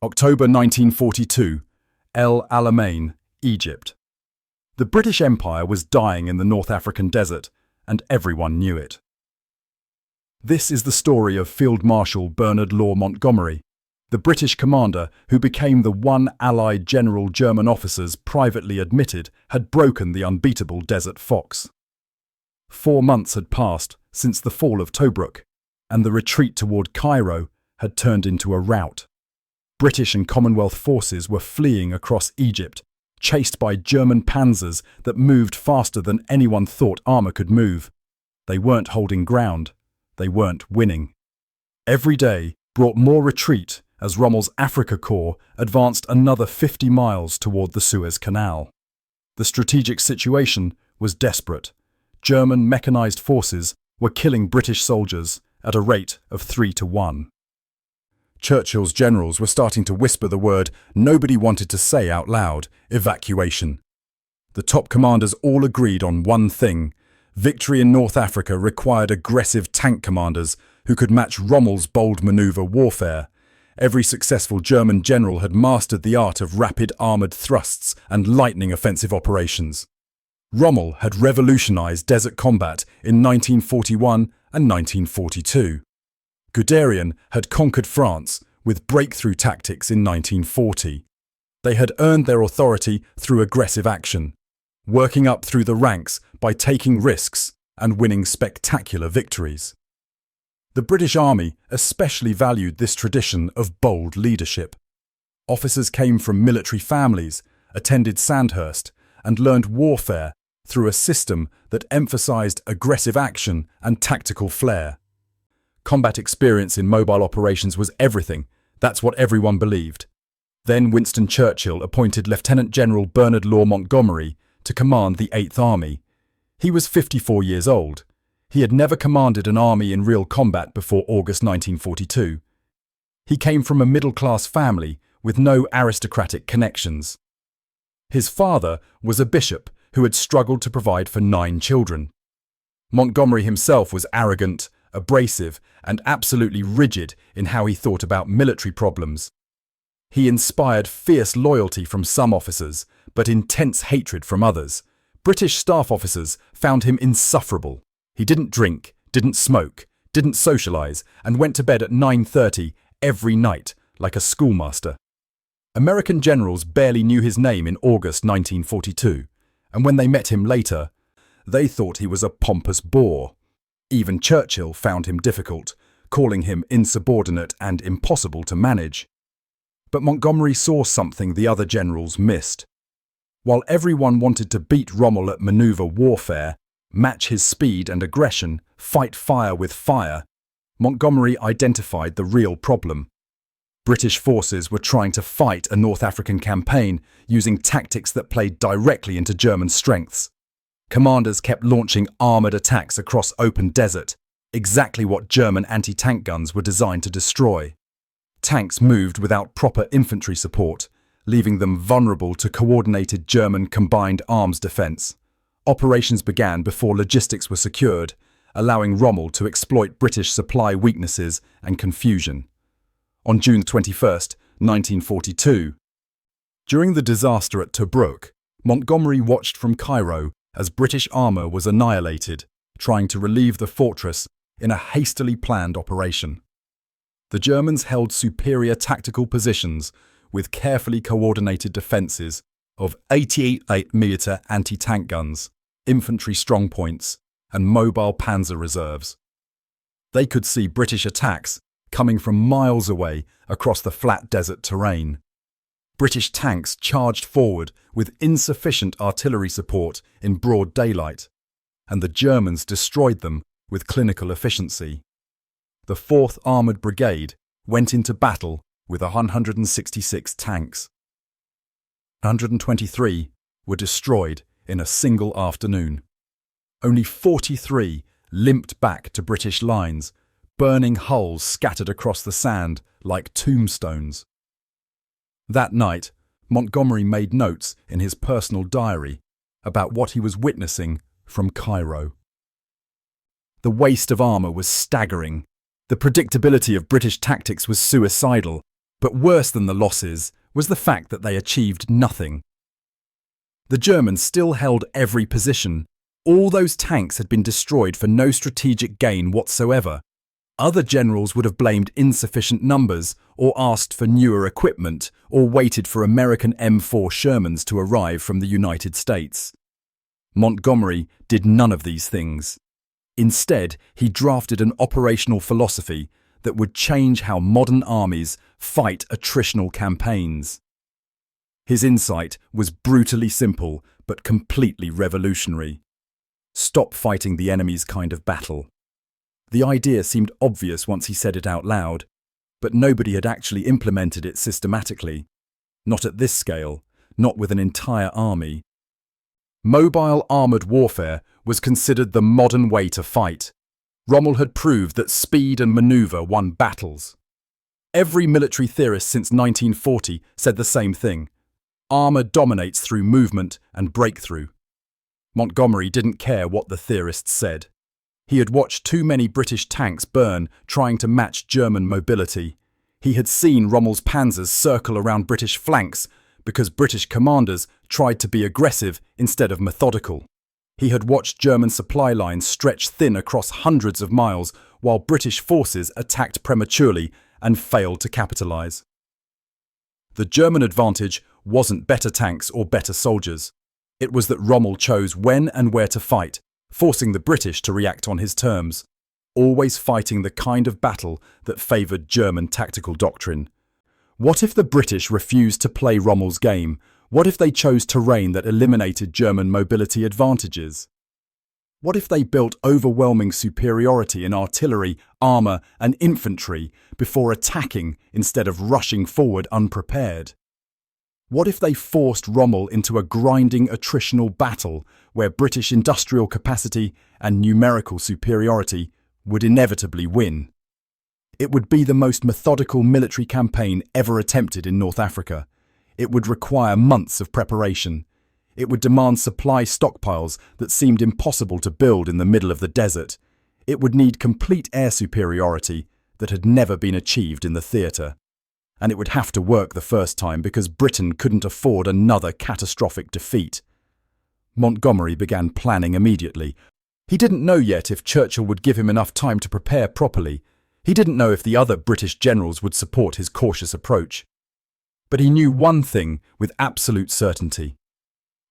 October 1942, El Alamein, Egypt. The British Empire was dying in the North African desert, and everyone knew it. This is the story of Field Marshal Bernard Law Montgomery, the British commander who became the one Allied general German officers privately admitted had broken the unbeatable Desert Fox. 4 months had passed since the fall of Tobruk, and the retreat toward Cairo had turned into a rout. British and Commonwealth forces were fleeing across Egypt, chased by German panzers that moved faster than anyone thought armour could move. They weren't holding ground. They weren't winning. Every day brought more retreat as Rommel's Afrika Corps advanced another 50 miles toward the Suez Canal. The strategic situation was desperate. German mechanized forces were killing British soldiers at a rate of 3 to 1. Churchill's generals were starting to whisper the word nobody wanted to say out loud: evacuation. The top commanders all agreed on one thing: victory in North Africa required aggressive tank commanders who could match Rommel's bold maneuver warfare. Every successful German general had mastered the art of rapid armoured thrusts and lightning offensive operations. Rommel had revolutionized desert combat in 1941 and 1942. Guderian had conquered France with breakthrough tactics in 1940. They had earned their authority through aggressive action, working up through the ranks by taking risks and winning spectacular victories. The British Army especially valued this tradition of bold leadership. Officers came from military families, attended Sandhurst, and learned warfare through a system that emphasized aggressive action and tactical flair. Combat experience in mobile operations was everything. That's what everyone believed. Then Winston Churchill appointed Lieutenant General Bernard Law Montgomery to command the 8th Army. He was 54 years old. He had never commanded an army in real combat before August 1942. He came from a middle-class family with no aristocratic connections. His father was a bishop who had struggled to provide for 9 children. Montgomery himself was arrogant, abrasive, and absolutely rigid in how he thought about military problems. He inspired fierce loyalty from some officers, but intense hatred from others. British staff officers found him insufferable. He didn't drink, didn't smoke, didn't socialise, and went to bed at 9:30 every night, like a schoolmaster. American generals barely knew his name in August 1942, and when they met him later, they thought he was a pompous bore. Even Churchill found him difficult, calling him insubordinate and impossible to manage. But Montgomery saw something the other generals missed. While everyone wanted to beat Rommel at manoeuvre warfare, match his speed and aggression, fight fire with fire, Montgomery identified the real problem. British forces were trying to fight a North African campaign using tactics that played directly into German strengths. Commanders kept launching armoured attacks across open desert, exactly what German anti-tank guns were designed to destroy. Tanks moved without proper infantry support, leaving them vulnerable to coordinated German combined arms defence. Operations began before logistics were secured, allowing Rommel to exploit British supply weaknesses and confusion. On June 21, 1942, during the disaster at Tobruk, Montgomery watched from Cairo as British armour was annihilated, trying to relieve the fortress in a hastily planned operation. The Germans held superior tactical positions with carefully coordinated defences of 88mm anti-tank guns, infantry strongpoints, and mobile panzer reserves. They could see British attacks coming from miles away across the flat desert terrain. British tanks charged forward with insufficient artillery support in broad daylight, and the Germans destroyed them with clinical efficiency. The 4th Armoured Brigade went into battle with 166 tanks. 123 were destroyed in a single afternoon. Only 43 limped back to British lines, burning hulls scattered across the sand like tombstones. That night, Montgomery made notes in his personal diary about what he was witnessing from Cairo. The waste of armour was staggering. The predictability of British tactics was suicidal, But worse than the losses was the fact that they achieved nothing. The Germans still held every position. All those tanks had been destroyed for no strategic gain whatsoever. Other generals would have blamed insufficient numbers, or asked for newer equipment, or waited for American M4 Shermans to arrive from the United States. Montgomery did none of these things. Instead, he drafted an operational philosophy that would change how modern armies fight attritional campaigns. His insight was brutally simple, but completely revolutionary. Stop fighting the enemy's kind of battle. The idea seemed obvious once he said it out loud, but nobody had actually implemented it systematically. Not at this scale, not with an entire army. Mobile armoured warfare was considered the modern way to fight. Rommel had proved that speed and manoeuvre won battles. Every military theorist since 1940 said the same thing. Armour dominates through movement and breakthrough. Montgomery didn't care what the theorists said. He had watched too many British tanks burn trying to match German mobility. He had seen Rommel's panzers circle around British flanks because British commanders tried to be aggressive instead of methodical. He had watched German supply lines stretch thin across hundreds of miles while British forces attacked prematurely and failed to capitalise. The German advantage wasn't better tanks or better soldiers. It was that Rommel chose when and where to fight, forcing the British to react on his terms, always fighting the kind of battle that favoured German tactical doctrine. What if the British refused to play Rommel's game? What if they chose terrain that eliminated German mobility advantages? What if they built overwhelming superiority in artillery, armour and infantry before attacking instead of rushing forward unprepared? What if they forced Rommel into a grinding attritional battle where British industrial capacity and numerical superiority would inevitably win? It would be the most methodical military campaign ever attempted in North Africa. It would require months of preparation. It would demand supply stockpiles that seemed impossible to build in the middle of the desert. It would need complete air superiority that had never been achieved in the theatre. And it would have to work the first time because Britain couldn't afford another catastrophic defeat. Montgomery began planning immediately. He didn't know yet if Churchill would give him enough time to prepare properly. He didn't know if the other British generals would support his cautious approach. But he knew one thing with absolute certainty.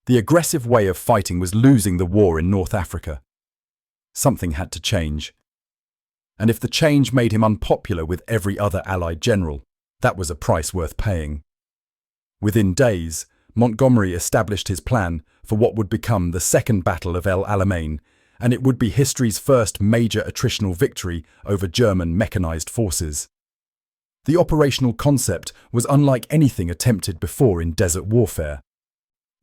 The aggressive way of fighting was losing the war in North Africa. Something had to change. And if the change made him unpopular with every other Allied general, that was a price worth paying. Within days, Montgomery established his plan for what would become the Second Battle of El Alamein, and it would be history's first major attritional victory over German mechanized forces. The operational concept was unlike anything attempted before in desert warfare.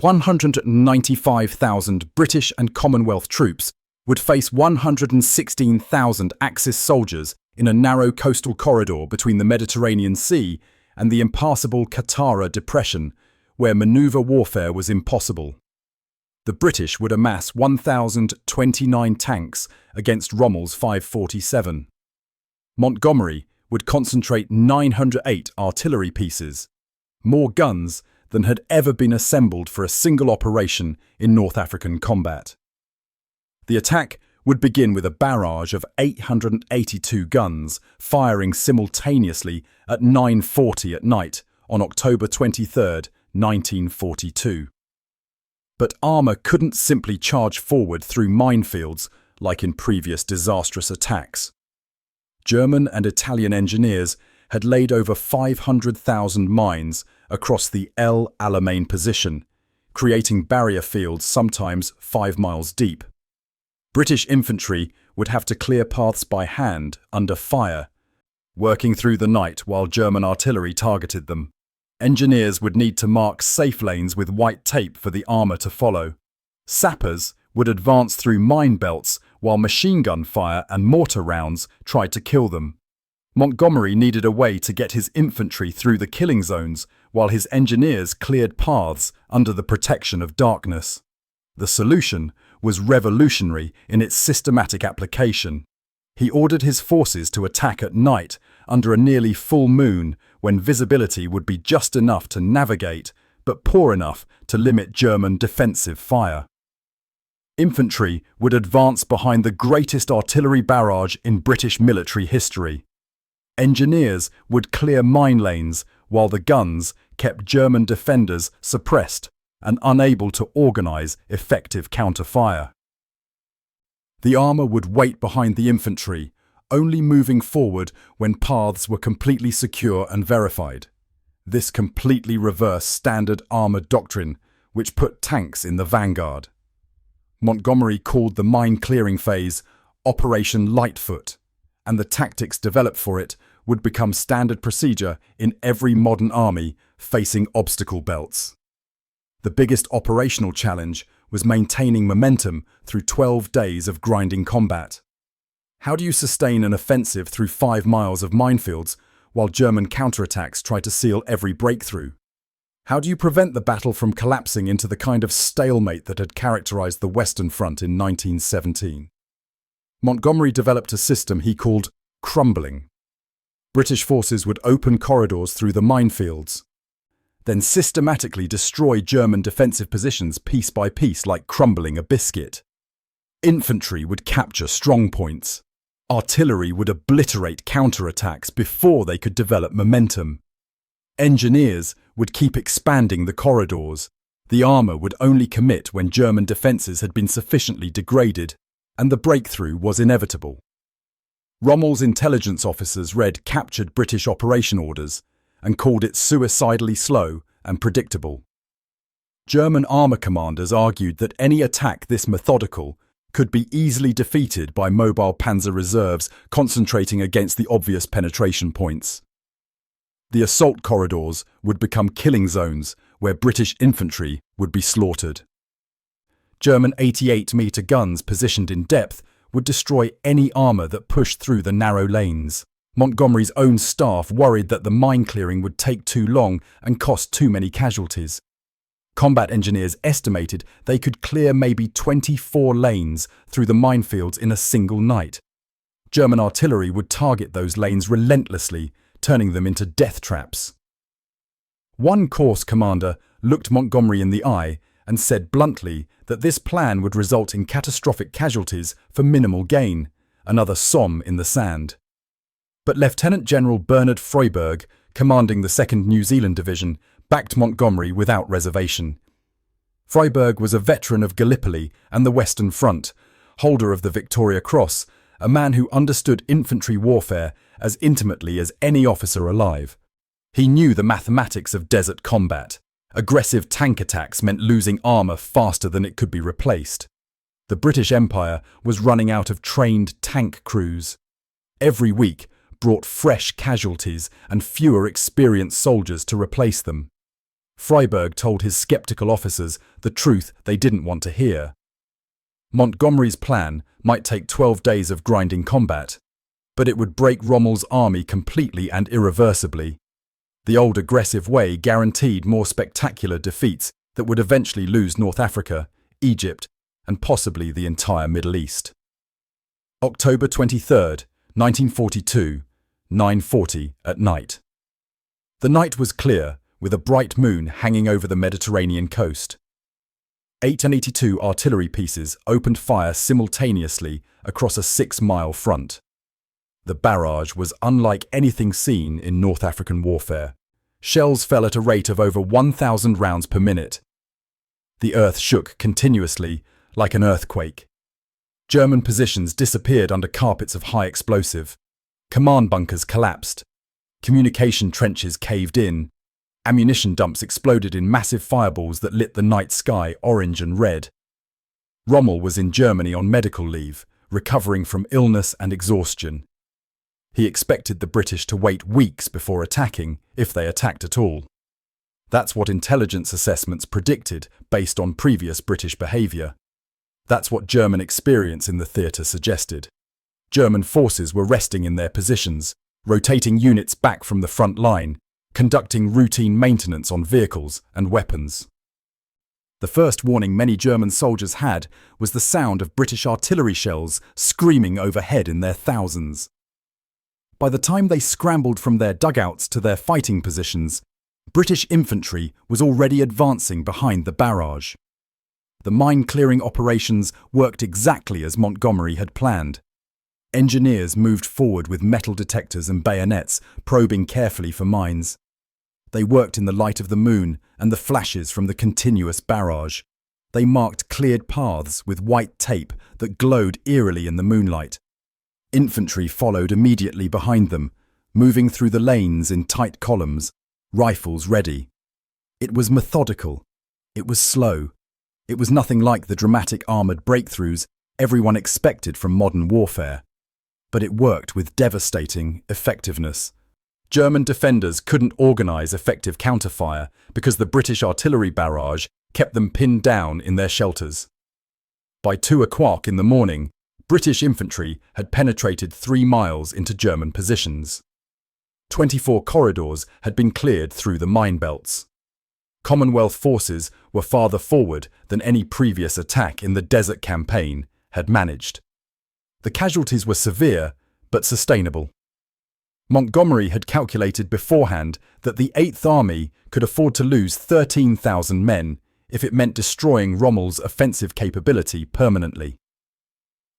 195,000 British and Commonwealth troops would face 116,000 Axis soldiers in a narrow coastal corridor between the Mediterranean Sea and the impassable Qattara Depression, where manoeuvre warfare was impossible. The British would amass 1,029 tanks against Rommel's 547. Montgomery would concentrate 908 artillery pieces, more guns than had ever been assembled for a single operation in North African combat. The attack would begin with a barrage of 882 guns firing simultaneously at 9:40 at night on October 23, 1942. But armour couldn't simply charge forward through minefields like in previous disastrous attacks. German and Italian engineers had laid over 500,000 mines across the El Alamein position, creating barrier fields sometimes 5 miles deep. British infantry would have to clear paths by hand under fire, working through the night while German artillery targeted them. Engineers would need to mark safe lanes with white tape for the armour to follow. Sappers would advance through mine belts while machine gun fire and mortar rounds tried to kill them. Montgomery needed a way to get his infantry through the killing zones while his engineers cleared paths under the protection of darkness. The solution was revolutionary in its systematic application. He ordered his forces to attack at night under a nearly full moon when visibility would be just enough to navigate but poor enough to limit German defensive fire. Infantry would advance behind the greatest artillery barrage in British military history. Engineers would clear mine lanes while the guns kept German defenders suppressed and unable to organise effective counter-fire. The armour would wait behind the infantry, only moving forward when paths were completely secure and verified. This completely reversed standard armoured doctrine, which put tanks in the vanguard. Montgomery called the mine-clearing phase Operation Lightfoot, and the tactics developed for it would become standard procedure in every modern army facing obstacle belts. The biggest operational challenge was maintaining momentum through 12 days of grinding combat. How do you sustain an offensive through 5 miles of minefields while German counterattacks try to seal every breakthrough? How do you prevent the battle from collapsing into the kind of stalemate that had characterized the Western Front in 1917? Montgomery developed a system he called crumbling. British forces would open corridors through the minefields, then systematically destroy German defensive positions piece by piece like crumbling a biscuit. Infantry would capture strong points. Artillery would obliterate counterattacks before they could develop momentum. Engineers would keep expanding the corridors. The armour would only commit when German defences had been sufficiently degraded, and the breakthrough was inevitable. Rommel's intelligence officers read captured British operation orders and called it suicidally slow and predictable. German armour commanders argued that any attack this methodical could be easily defeated by mobile panzer reserves concentrating against the obvious penetration points. The assault corridors would become killing zones where British infantry would be slaughtered. German 88-metre guns positioned in depth would destroy any armour that pushed through the narrow lanes. Montgomery's own staff worried that the mine clearing would take too long and cost too many casualties. Combat engineers estimated they could clear maybe 24 lanes through the minefields in a single night. German artillery would target those lanes relentlessly, turning them into death traps. One Korps commander looked Montgomery in the eye and said bluntly that this plan would result in catastrophic casualties for minimal gain, another Somme in the sand. But Lieutenant General Bernard Freyberg, commanding the 2nd New Zealand Division, backed Montgomery without reservation. Freyberg was a veteran of Gallipoli and the Western Front, holder of the Victoria Cross, a man who understood infantry warfare as intimately as any officer alive. He knew the mathematics of desert combat. Aggressive tank attacks meant losing armour faster than it could be replaced. The British Empire was running out of trained tank crews. Every week brought fresh casualties and fewer experienced soldiers to replace them. Freyberg told his sceptical officers the truth they didn't want to hear. Montgomery's plan might take 12 days of grinding combat, but it would break Rommel's army completely and irreversibly. The old aggressive way guaranteed more spectacular defeats that would eventually lose North Africa, Egypt, and possibly the entire Middle East. October 23rd, 1942, 9:40 at night. The night was clear, with a bright moon hanging over the Mediterranean coast. 882 artillery pieces opened fire simultaneously across a 6-mile front. The barrage was unlike anything seen in North African warfare. Shells fell at a rate of over 1,000 rounds per minute. The earth shook continuously, like an earthquake. German positions disappeared under carpets of high explosive. Command bunkers collapsed. Communication trenches caved in. Ammunition dumps exploded in massive fireballs that lit the night sky orange and red. Rommel was in Germany on medical leave, recovering from illness and exhaustion. He expected the British to wait weeks before attacking, if they attacked at all. That's what intelligence assessments predicted based on previous British behaviour. That's what German experience in the theatre suggested. German forces were resting in their positions, rotating units back from the front line, conducting routine maintenance on vehicles and weapons. The first warning many German soldiers had was the sound of British artillery shells screaming overhead in their thousands. By the time they scrambled from their dugouts to their fighting positions, British infantry was already advancing behind the barrage. The mine-clearing operations worked exactly as Montgomery had planned. Engineers moved forward with metal detectors and bayonets, probing carefully for mines. They worked in the light of the moon and the flashes from the continuous barrage. They marked cleared paths with white tape that glowed eerily in the moonlight. Infantry followed immediately behind them, moving through the lanes in tight columns, rifles ready. It was methodical. It was slow. It was nothing like the dramatic armoured breakthroughs everyone expected from modern warfare. But it worked with devastating effectiveness. German defenders couldn't organise effective counterfire because the British artillery barrage kept them pinned down in their shelters. By 2 o'clock in the morning, British infantry had penetrated 3 miles into German positions. 24 corridors had been cleared through the mine belts. Commonwealth forces were farther forward than any previous attack in the Desert Campaign had managed. The casualties were severe, but sustainable. Montgomery had calculated beforehand that the 8th Army could afford to lose 13,000 men if it meant destroying Rommel's offensive capability permanently.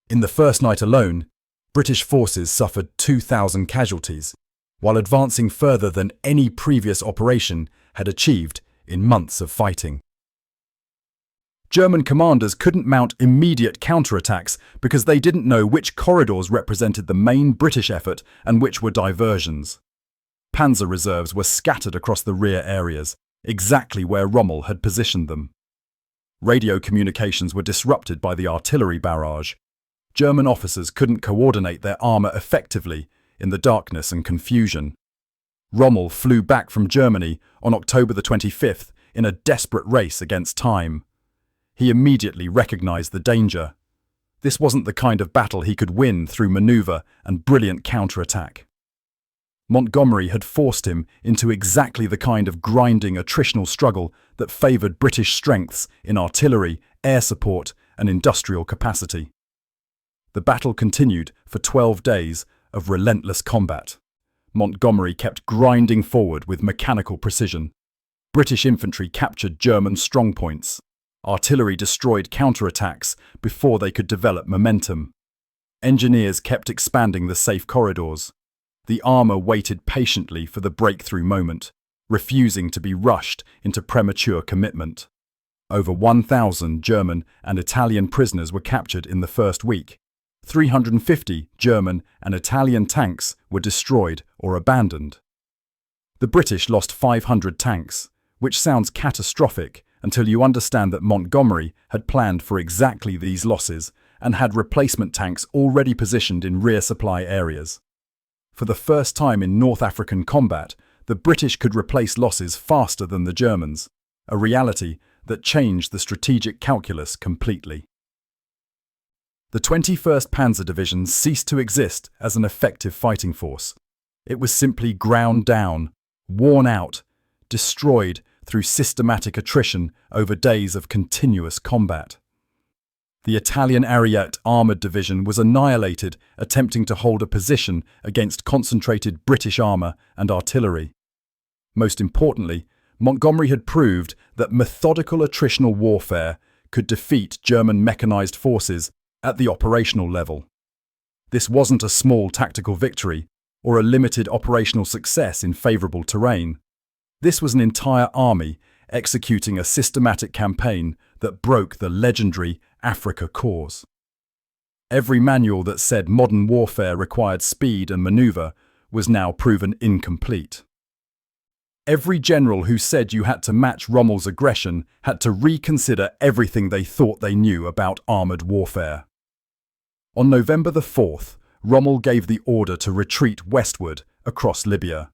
In the first night alone, British forces suffered 2,000 casualties, while advancing further than any previous operation had achieved in months of fighting. German commanders couldn't mount immediate counterattacks because they didn't know which corridors represented the main British effort and which were diversions. Panzer reserves were scattered across the rear areas, exactly where Rommel had positioned them. Radio communications were disrupted by the artillery barrage. German officers couldn't coordinate their armour effectively in the darkness and confusion. Rommel flew back from Germany on October the 25th in a desperate race against time. He immediately recognised the danger. This wasn't the kind of battle he could win through manoeuvre and brilliant counterattack. Montgomery had forced him into exactly the kind of grinding attritional struggle that favoured British strengths in artillery, air support and industrial capacity. The battle continued for 12 days of relentless combat. Montgomery kept grinding forward with mechanical precision. British infantry captured German strongpoints. Artillery destroyed counterattacks before they could develop momentum. Engineers kept expanding the safe corridors. The armour waited patiently for the breakthrough moment, refusing to be rushed into premature commitment. Over 1,000 German and Italian prisoners were captured in the first week. 350 German and Italian tanks were destroyed or abandoned. The British lost 500 tanks, which sounds catastrophic until you understand that Montgomery had planned for exactly these losses and had replacement tanks already positioned in rear supply areas. For the first time in North African combat, the British could replace losses faster than the Germans, a reality that changed the strategic calculus completely. The 21st Panzer Division ceased to exist as an effective fighting force. It was simply ground down, worn out, destroyed through systematic attrition over days of continuous combat. The Italian Ariete Armoured Division was annihilated attempting to hold a position against concentrated British armour and artillery. Most importantly, Montgomery had proved that methodical attritional warfare could defeat German mechanized forces at the operational level. This wasn't a small tactical victory or a limited operational success in favourable terrain. This was an entire army executing a systematic campaign that broke the legendary Afrika Korps. Every manual that said modern warfare required speed and manoeuvre was now proven incomplete. Every general who said you had to match Rommel's aggression had to reconsider everything they thought they knew about armoured warfare. On November the 4th, Rommel gave the order to retreat westward across Libya.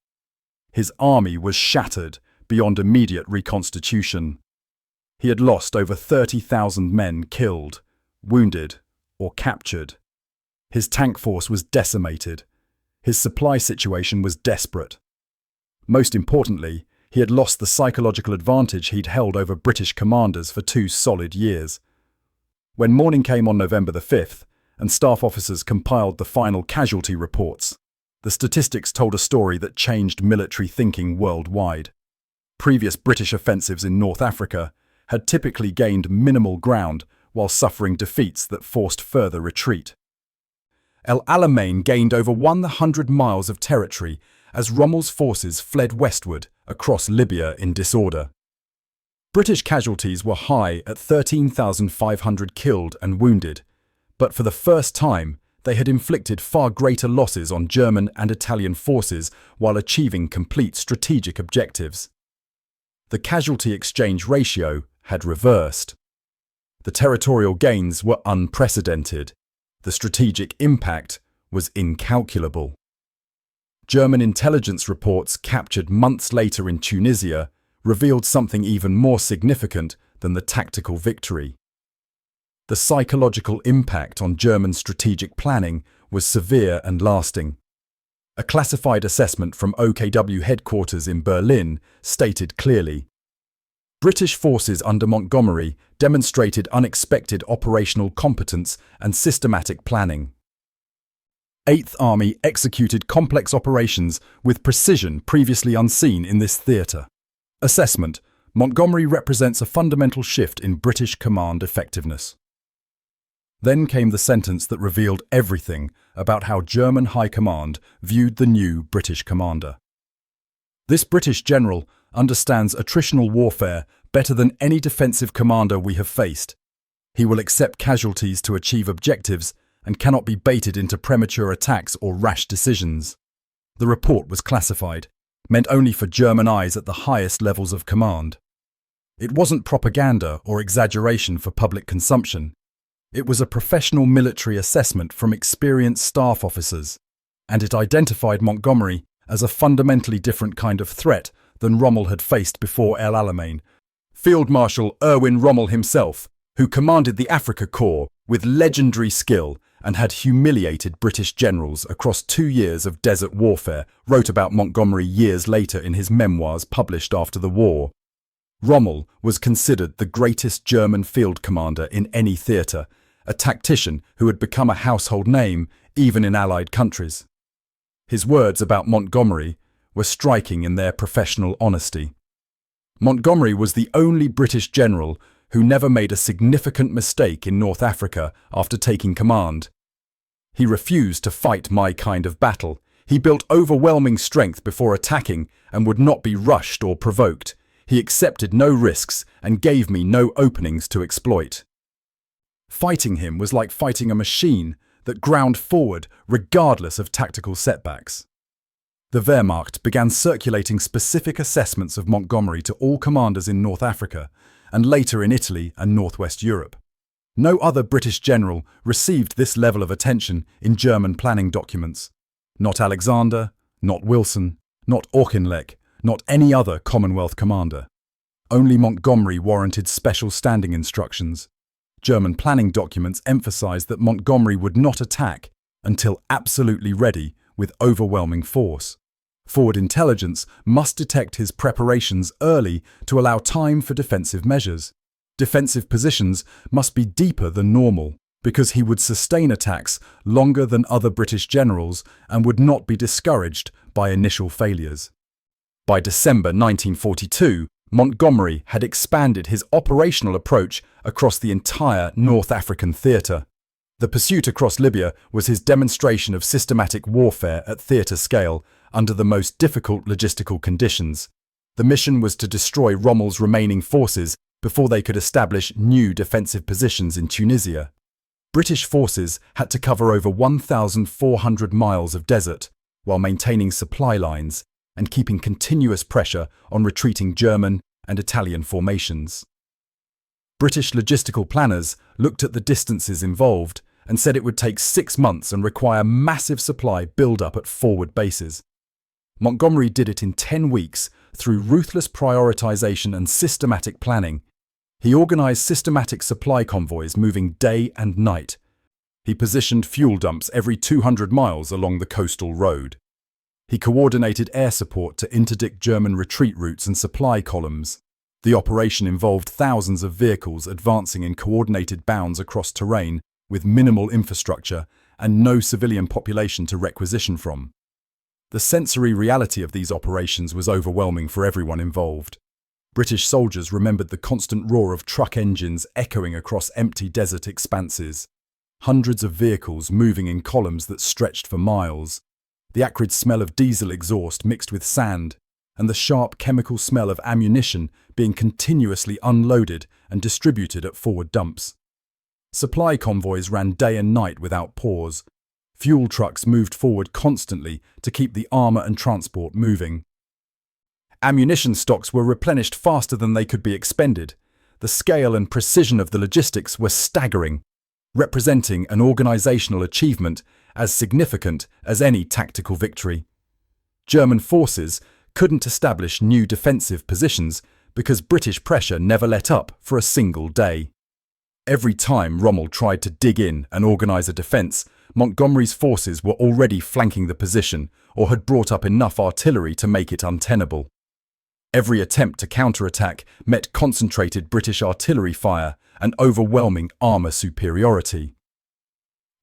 His army was shattered beyond immediate reconstitution. He had lost over 30,000 men killed, wounded, or captured. His tank force was decimated. His supply situation was desperate. Most importantly, He had lost the psychological advantage he'd held over British commanders for 2 solid years. When morning came on November the 5th, and staff officers compiled the final casualty reports, the statistics told a story that changed military thinking worldwide. Previous British offensives in North Africa had typically gained minimal ground while suffering defeats that forced further retreat. Alamein gained over 100 miles of territory as Rommel's forces fled westward across Libya in disorder. British casualties were high at 13,500 killed and wounded, but for the first time they had inflicted far greater losses on German and Italian forces while achieving complete strategic objectives. The casualty exchange ratio had reversed. The territorial gains were unprecedented. The strategic impact was incalculable. German intelligence reports captured months later in Tunisia revealed something even more significant than the tactical victory. The psychological impact on German strategic planning was severe and lasting. A classified assessment from OKW headquarters in Berlin stated clearly, British forces under Montgomery demonstrated unexpected operational competence and systematic planning. 8th Army executed complex operations with precision previously unseen in this theatre. Assessment: Montgomery represents a fundamental shift in British command effectiveness. Then came the sentence that revealed everything about how German High Command viewed the new British commander. This British general understands attritional warfare better than any defensive commander we have faced. He will accept casualties to achieve objectives and cannot be baited into premature attacks or rash decisions. The report was classified, meant only for German eyes at the highest levels of command. It wasn't propaganda or exaggeration for public consumption. It was a professional military assessment from experienced staff officers, and it identified Montgomery as a fundamentally different kind of threat than Rommel had faced before El Alamein. Field Marshal Erwin Rommel himself, who commanded the Afrika Korps with legendary skill and had humiliated British generals across 2 years of desert warfare, wrote about Montgomery years later in his memoirs published after the war. Rommel was considered the greatest German field commander in any theatre, a tactician who had become a household name even in Allied countries. His words about Montgomery were striking in their professional honesty. Montgomery was the only British general who never made a significant mistake in North Africa after taking command. He refused to fight my kind of battle. He built overwhelming strength before attacking and would not be rushed or provoked. He accepted no risks and gave me no openings to exploit. Fighting him was like fighting a machine that ground forward regardless of tactical setbacks. The Wehrmacht began circulating specific assessments of Montgomery to all commanders in North Africa and later in Italy and Northwest Europe. No other British general received this level of attention in German planning documents. Not Alexander, not Wilson, not Auchinleck, not any other Commonwealth commander. Only Montgomery warranted special standing instructions. German planning documents emphasized that Montgomery would not attack until absolutely ready with overwhelming force. Forward intelligence must detect his preparations early to allow time for defensive measures. Defensive positions must be deeper than normal because he would sustain attacks longer than other British generals and would not be discouraged by initial failures. By December 1942, Montgomery had expanded his operational approach across the entire North African theatre. The pursuit across Libya was his demonstration of systematic warfare at theatre scale under the most difficult logistical conditions. The mission was to destroy Rommel's remaining forces before they could establish new defensive positions in Tunisia. British forces had to cover over 1,400 miles of desert while maintaining supply lines and keeping continuous pressure on retreating German and Italian formations. British logistical planners looked at the distances involved and said it would take 6 months and require massive supply build-up at forward bases. Montgomery did it in 10 weeks through ruthless prioritization and systematic planning. He organized systematic supply convoys moving day and night. He positioned fuel dumps every 200 miles along the coastal road. He coordinated air support to interdict German retreat routes and supply columns. The operation involved thousands of vehicles advancing in coordinated bounds across terrain with minimal infrastructure and no civilian population to requisition from. The sensory reality of these operations was overwhelming for everyone involved. British soldiers remembered the constant roar of truck engines echoing across empty desert expanses, hundreds of vehicles moving in columns that stretched for miles, the acrid smell of diesel exhaust mixed with sand, and the sharp chemical smell of ammunition being continuously unloaded and distributed at forward dumps. Supply convoys ran day and night without pause. Fuel trucks moved forward constantly to keep the armour and transport moving. Ammunition stocks were replenished faster than they could be expended. The scale and precision of the logistics were staggering, representing an organisational achievement as significant as any tactical victory. German forces couldn't establish new defensive positions because British pressure never let up for a single day. Every time Rommel tried to dig in and organise a defence, Montgomery's forces were already flanking the position or had brought up enough artillery to make it untenable. Every attempt to counterattack met concentrated British artillery fire and overwhelming armour superiority.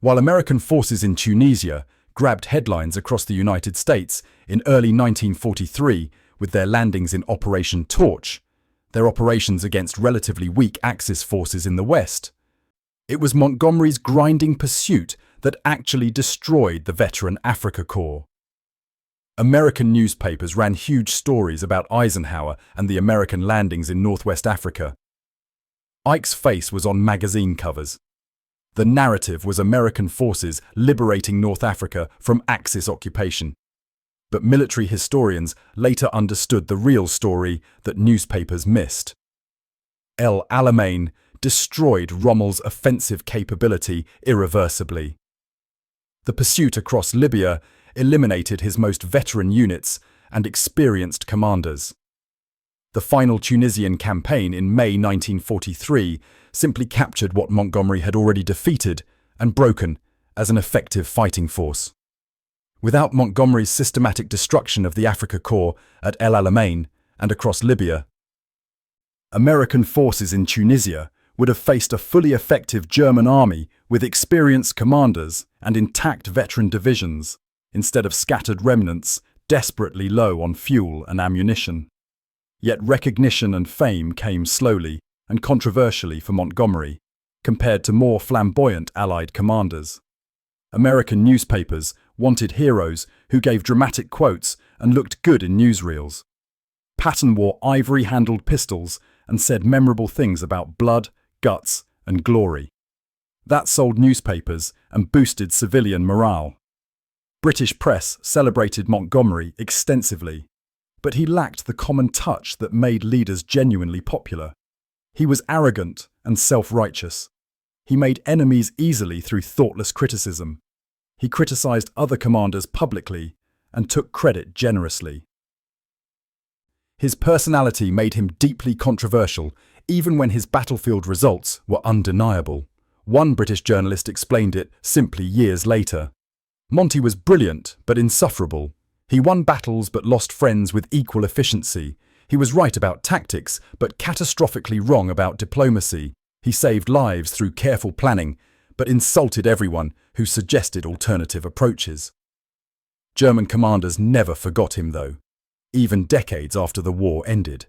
While American forces in Tunisia grabbed headlines across the United States in early 1943 with their landings in Operation Torch, their operations against relatively weak Axis forces in the West, it was Montgomery's grinding pursuit that actually destroyed the veteran Afrika Korps. American newspapers ran huge stories about Eisenhower and the American landings in Northwest Africa. Ike's face was on magazine covers. The narrative was American forces liberating North Africa from Axis occupation. But military historians later understood the real story that newspapers missed. Alamein destroyed Rommel's offensive capability irreversibly. The pursuit across Libya eliminated his most veteran units and experienced commanders. The final Tunisian campaign in May 1943 simply captured what Montgomery had already defeated and broken as an effective fighting force. Without Montgomery's systematic destruction of the Afrika Korps at El Alamein and across Libya, American forces in Tunisia would have faced a fully effective German army with experienced commanders and intact veteran divisions, instead of scattered remnants desperately low on fuel and ammunition. Yet recognition and fame came slowly and controversially for Montgomery, compared to more flamboyant Allied commanders. American newspapers wanted heroes who gave dramatic quotes and looked good in newsreels. Patton wore ivory-handled pistols and said memorable things about blood, guts, and glory. That sold newspapers and boosted civilian morale. British press celebrated Montgomery extensively, but he lacked the common touch that made leaders genuinely popular. He was arrogant and self-righteous. He made enemies easily through thoughtless criticism. He criticized other commanders publicly and took credit generously. His personality made him deeply controversial, even when his battlefield results were undeniable. One British journalist explained it simply years later. Monty was brilliant but insufferable. He won battles but lost friends with equal efficiency. He was right about tactics but catastrophically wrong about diplomacy. He saved lives through careful planning but insulted everyone who suggested alternative approaches. German commanders never forgot him though, even decades after the war ended.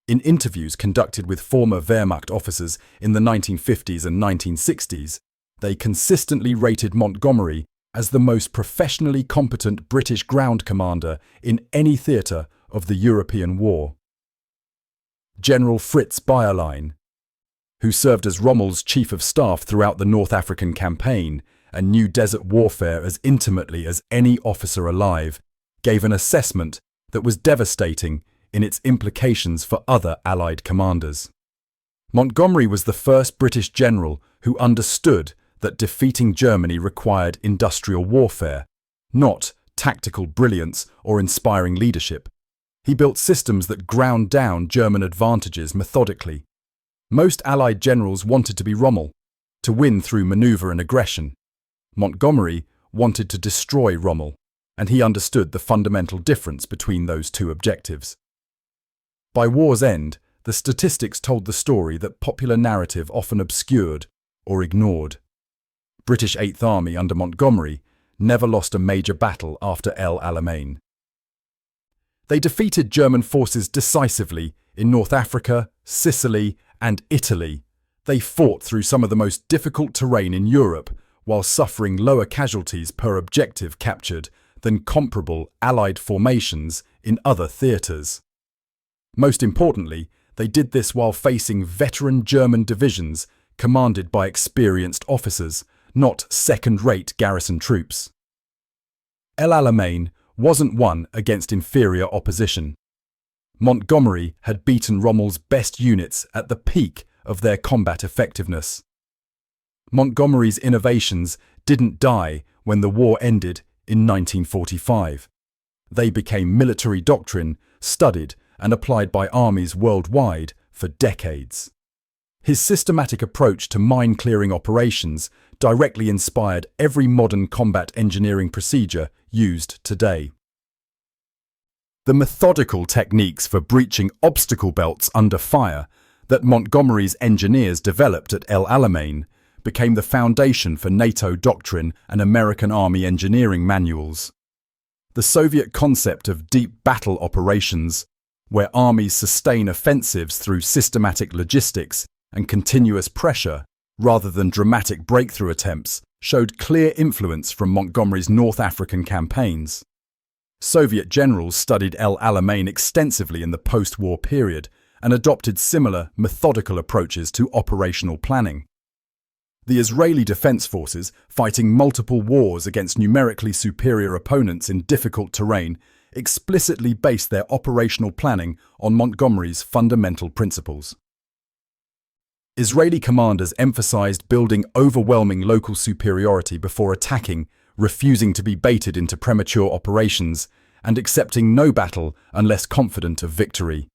In interviews conducted with former Wehrmacht officers in the 1950s and 1960s, they consistently rated Montgomery as the most professionally competent British ground commander in any theatre of the European war. General Fritz Bayerlein, who served as Rommel's chief of staff throughout the North African campaign and knew desert warfare as intimately as any officer alive, gave an assessment that was devastating in its implications for other Allied commanders. Montgomery was the first British general who understood that defeating Germany required industrial warfare, not tactical brilliance or inspiring leadership. He built systems that ground down German advantages methodically. Most Allied generals wanted to be Rommel, to win through maneuver and aggression. Montgomery wanted to destroy Rommel, and he understood the fundamental difference between those two objectives. By war's end, the statistics told the story that popular narrative often obscured or ignored. British Eighth Army under Montgomery never lost a major battle after El Alamein. They defeated German forces decisively in North Africa, Sicily, and Italy. They fought through some of the most difficult terrain in Europe while suffering lower casualties per objective captured than comparable Allied formations in other theatres. Most importantly, they did this while facing veteran German divisions commanded by experienced officers, not second-rate garrison troops. El Alamein wasn't won against inferior opposition. Montgomery had beaten Rommel's best units at the peak of their combat effectiveness. Montgomery's innovations didn't die when the war ended in 1945. They became military doctrine, studied and applied by armies worldwide for decades. His systematic approach to mine-clearing operations directly inspired every modern combat engineering procedure used today. The methodical techniques for breaching obstacle belts under fire that Montgomery's engineers developed at El Alamein became the foundation for NATO doctrine and American Army engineering manuals. The Soviet concept of deep battle operations, where armies sustain offensives through systematic logistics and continuous pressure, rather than dramatic breakthrough attempts, showed clear influence from Montgomery's North African campaigns. Soviet generals studied El Alamein extensively in the post-war period and adopted similar, methodical approaches to operational planning. The Israeli Defense Forces, fighting multiple wars against numerically superior opponents in difficult terrain, explicitly based their operational planning on Montgomery's fundamental principles. Israeli commanders emphasized building overwhelming local superiority before attacking, refusing to be baited into premature operations, and accepting no battle unless confident of victory.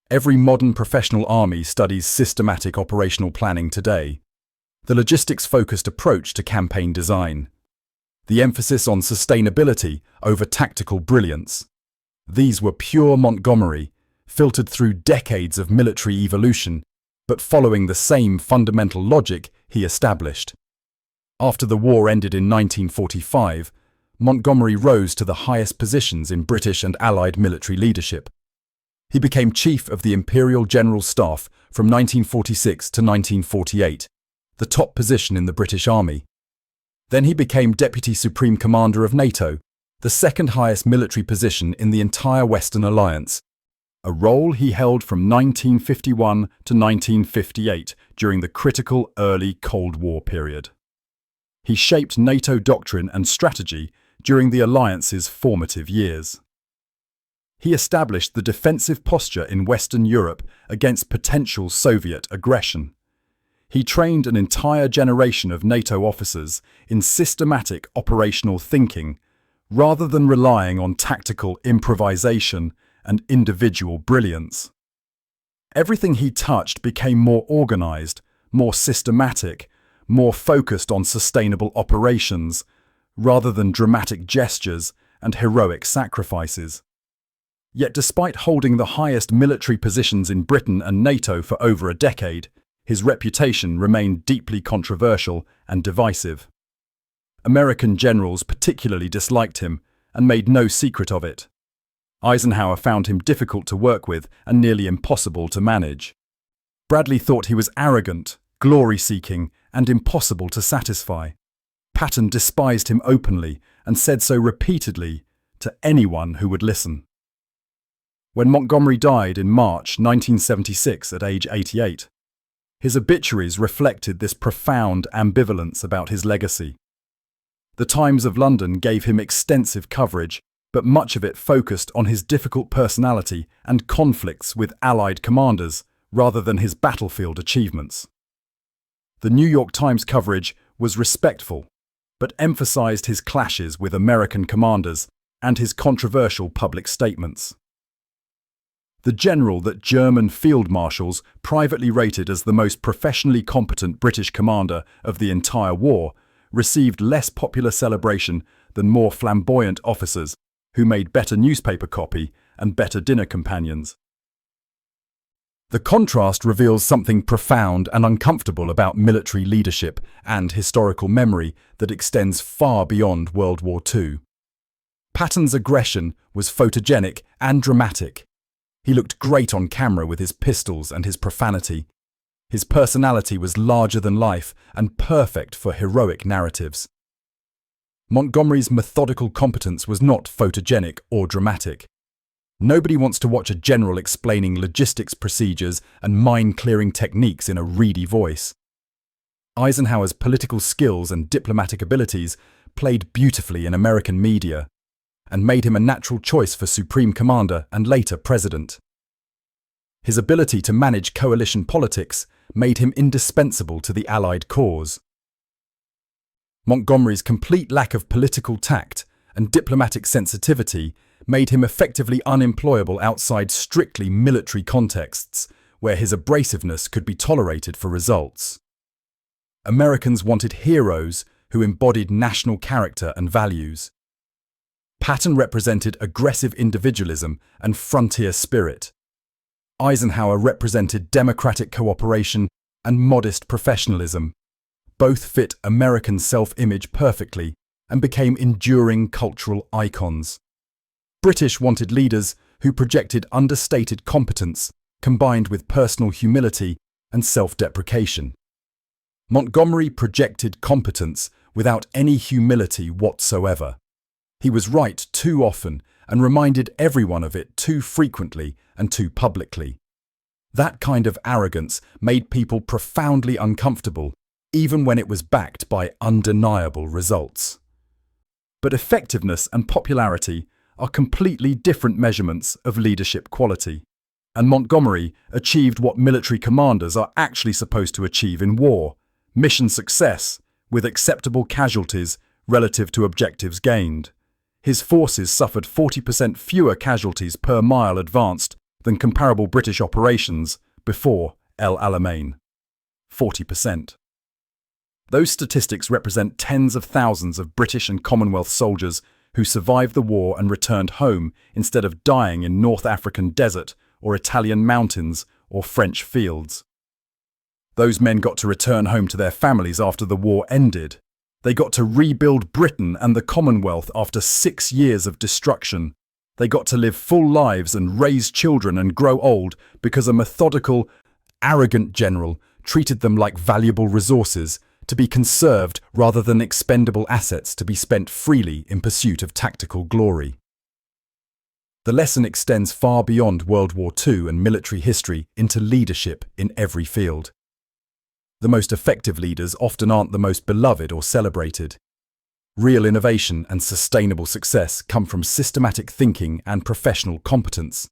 Every modern professional army studies systematic operational planning today. The logistics-focused approach to campaign design. The emphasis on sustainability over tactical brilliance. These were pure Montgomery, filtered through decades of military evolution, but following the same fundamental logic he established. After the war ended in 1945, Montgomery rose to the highest positions in British and Allied military leadership. He became Chief of the Imperial General Staff from 1946 to 1948, the top position in the British Army. Then he became Deputy Supreme Commander of NATO, the second highest military position in the entire Western Alliance, a role he held from 1951 to 1958 during the critical early Cold War period. He shaped NATO doctrine and strategy during the alliance's formative years. He established the defensive posture in Western Europe against potential Soviet aggression. He trained an entire generation of NATO officers in systematic operational thinking, rather than relying on tactical improvisation and individual brilliance. Everything he touched became more organized, more systematic, more focused on sustainable operations, rather than dramatic gestures and heroic sacrifices. Yet despite holding the highest military positions in Britain and NATO for over a decade, his reputation remained deeply controversial and divisive. American generals particularly disliked him and made no secret of it. Eisenhower found him difficult to work with and nearly impossible to manage. Bradley thought he was arrogant, glory-seeking, and impossible to satisfy. Patton despised him openly and said so repeatedly to anyone who would listen. When Montgomery died in March 1976 at age 88, his obituaries reflected this profound ambivalence about his legacy. The Times of London gave him extensive coverage, but much of it focused on his difficult personality and conflicts with Allied commanders rather than his battlefield achievements. The New York Times coverage was respectful, but emphasized his clashes with American commanders and his controversial public statements. The general that German field marshals privately rated as the most professionally competent British commander of the entire war received less popular celebration than more flamboyant officers who made better newspaper copy and better dinner companions. The contrast reveals something profound and uncomfortable about military leadership and historical memory that extends far beyond World War II. Patton's aggression was photogenic and dramatic. He looked great on camera with his pistols and his profanity. His personality was larger than life and perfect for heroic narratives. Montgomery's methodical competence was not photogenic or dramatic. Nobody wants to watch a general explaining logistics procedures and mine-clearing techniques in a reedy voice. Eisenhower's political skills and diplomatic abilities played beautifully in American media and made him a natural choice for Supreme Commander and later President. His ability to manage coalition politics made him indispensable to the Allied cause. Montgomery's complete lack of political tact and diplomatic sensitivity made him effectively unemployable outside strictly military contexts, where his abrasiveness could be tolerated for results. Americans wanted heroes who embodied national character and values. Patton represented aggressive individualism and frontier spirit. Eisenhower represented democratic cooperation and modest professionalism. Both fit American self-image perfectly and became enduring cultural icons. British wanted leaders who projected understated competence combined with personal humility and self-deprecation. Montgomery projected competence without any humility whatsoever. He was right too often and reminded everyone of it too frequently and too publicly. That kind of arrogance made people profoundly uncomfortable, even when it was backed by undeniable results. But effectiveness and popularity are completely different measurements of leadership quality, and Montgomery achieved what military commanders are actually supposed to achieve in war: mission success, with acceptable casualties relative to objectives gained. His forces suffered 40% fewer casualties per mile advanced than comparable British operations before El Alamein. 40%. Those statistics represent tens of thousands of British and Commonwealth soldiers who survived the war and returned home instead of dying in North African desert or Italian mountains or French fields. Those men got to return home to their families after the war ended. They got to rebuild Britain and the Commonwealth after 6 years of destruction. They got to live full lives and raise children and grow old because a methodical, arrogant general treated them like valuable resources to be conserved rather than expendable assets to be spent freely in pursuit of tactical glory. The lesson extends far beyond World War II and military history into leadership in every field. The most effective leaders often aren't the most beloved or celebrated. Real innovation and sustainable success come from systematic thinking and professional competence,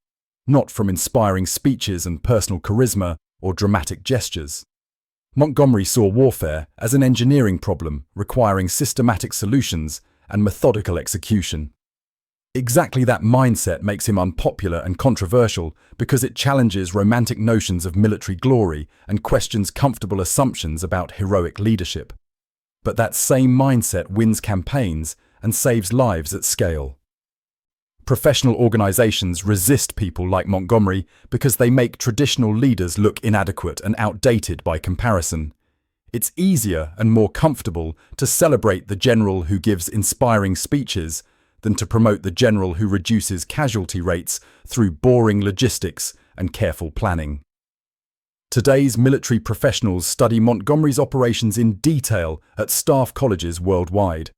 not from inspiring speeches and personal charisma or dramatic gestures. Montgomery saw warfare as an engineering problem requiring systematic solutions and methodical execution. Exactly that mindset makes him unpopular and controversial because it challenges romantic notions of military glory and questions comfortable assumptions about heroic leadership. But that same mindset wins campaigns and saves lives at scale. Professional organizations resist people like Montgomery because they make traditional leaders look inadequate and outdated by comparison. It's easier and more comfortable to celebrate the general who gives inspiring speeches than to promote the general who reduces casualty rates through boring logistics and careful planning. Today's military professionals study Montgomery's operations in detail at staff colleges worldwide.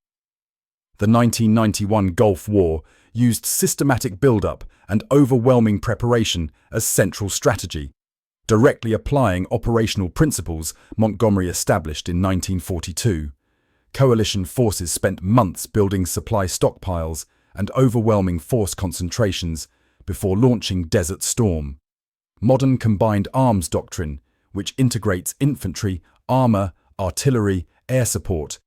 The 1991 Gulf War used systematic build-up and overwhelming preparation as central strategy, directly applying operational principles Montgomery established in 1942. Coalition forces spent months building supply stockpiles and overwhelming force concentrations before launching Desert Storm. Modern combined arms doctrine, which integrates infantry, armor, artillery, air support,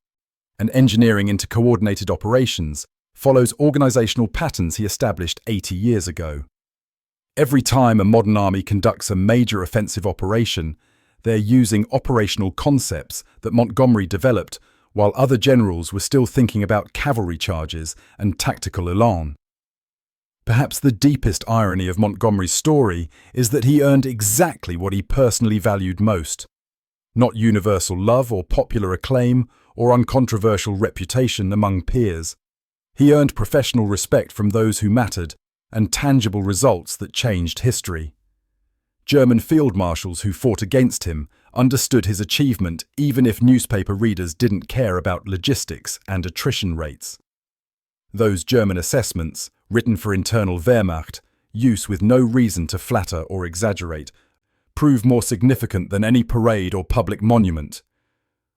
and engineering into coordinated operations, follows organizational patterns he established 80 years ago. Every time a modern army conducts a major offensive operation, they're using operational concepts that Montgomery developed while other generals were still thinking about cavalry charges and tactical elan. Perhaps the deepest irony of Montgomery's story is that he earned exactly what he personally valued most. Not universal love or popular acclaim or uncontroversial reputation among peers. He earned professional respect from those who mattered and tangible results that changed history. German field marshals who fought against him understood his achievement even if newspaper readers didn't care about logistics and attrition rates. Those German assessments, written for internal Wehrmacht, use with no reason to flatter or exaggerate, prove more significant than any parade or public monument.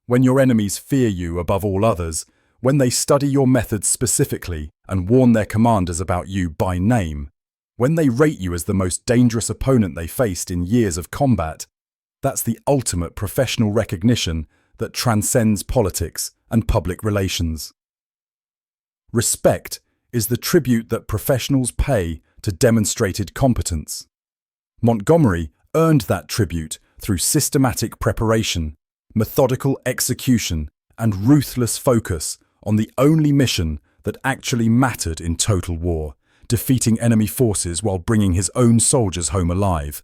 When your enemies fear you above all others, when they study your methods specifically and warn their commanders about you by name, when they rate you as the most dangerous opponent they faced in years of combat, that's the ultimate professional recognition that transcends politics and public relations. Respect is the tribute that professionals pay to demonstrated competence. Montgomery earned that tribute through systematic preparation, methodical execution, and ruthless focus on the only mission that actually mattered in total war, defeating enemy forces while bringing his own soldiers home alive,